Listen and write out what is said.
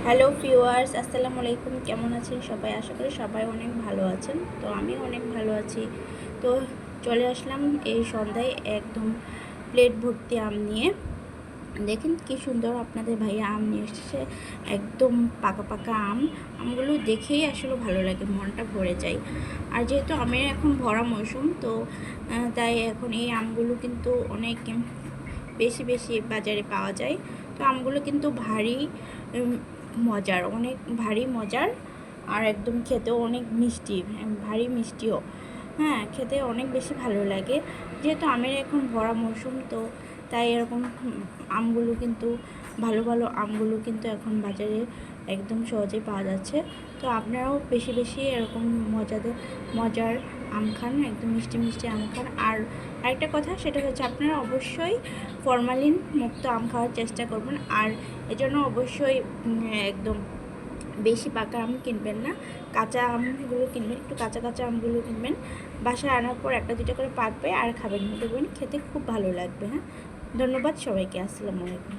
Hello viewers, আসসালামু আলাইকুম। কেমন আছেন সবাই? আশা করি সবাই অনেক ভালো আছেন। তো আমি অনেক ভালো আছি। তো চলে আসলাম এই সন্ধ্যায় একদম প্লেট ভর্তি আম নিয়ে। দেখেন কি সুন্দর আপনাদের ভাইয়া আম নিয়ে এসেছে, একদম পাকা পাকা আম। আমগুলো দেখেই আসলে ভালো লাগে, মনটা ভরে যায়। আর যেহেতু আমের এখন ভরা মৌসুম, তো তাই এখন এই আমগুলো কিন্তু অনেক বেশি বেশি বাজারে পাওয়া যায়। তো আমগুলো কিন্তু ভারী মজার, অনেক ভারী মজার, আর একদম খেতেও অনেক মিষ্টি, ভারী মিষ্টিও। হ্যাঁ, খেতে অনেক বেশি ভালো লাগে। যেহেতু আমের এখন ভরা মৌসুম, তো তাই এরকম আমগুলো কিন্তু ভালো ভালো আমগুলো কিন্তু এখন বাজারে একদম সহজে পাওয়া যাচ্ছে। তো আপনারাও বেশি বেশি এরকম মজার আম খান, একদম মিষ্টি মিষ্টি আম খান। আর আরেকটা কথা, সেটা হচ্ছে আপনারা অবশ্যই ফরমালিন মুক্ত আম খাওয়ার চেষ্টা করবেন। আর এজন্য অবশ্যই একদম বেশি পাকা আম কিনবেন না, কাঁচা আমগুলো কিনবেন, একটু কাঁচা কাঁচা আমগুলো কিনবেন। বাসায় আনার পর একটা দুটো করে পাকবে আর খাবেন, দেখবেন খেতে খুব ভালো লাগবে। হ্যাঁ, ধন্যবাদ সবাইকে। আসসালামু আলাইকুম।